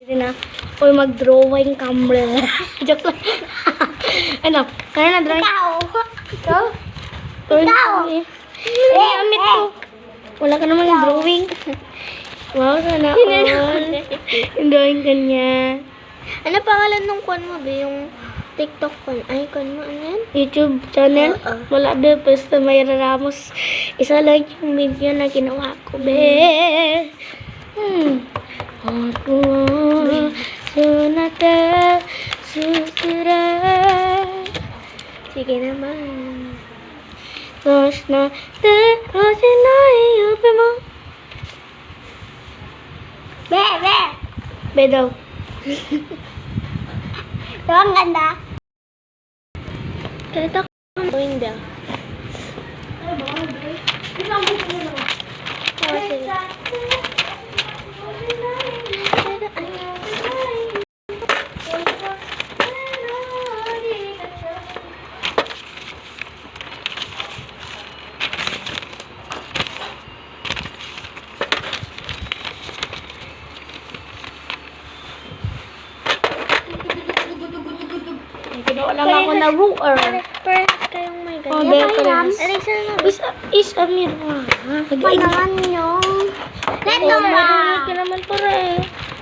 Hindi na. Uy, mag-drawing camera. Joke lang. Ano? Kaya na drawing? Ikaw? Drawing kami. Amit ko. Wala ka naman yung drawing. Wow, sana all. Yung drawing ka niya. Ano pangalan nung kwan mo, be? Yung TikTok kwan. Ay, kwan mo, ano yan? YouTube channel. Wala be, basta may Ramos. Isa lang yung video na ginawa ko, be. Ako sunata susura. Sige naman. Tapos na kasi na iupi mo. Be! Be daw. Diba ang ganda? Kahit ako Drawing ba? Oo, sige. ginawa lang ako na ruler. Parehas kayong may Oh, ganyan. be, parehas. Eraser na. Is a mirror. Ito naman yung... Oh, marunong ka naman para eh.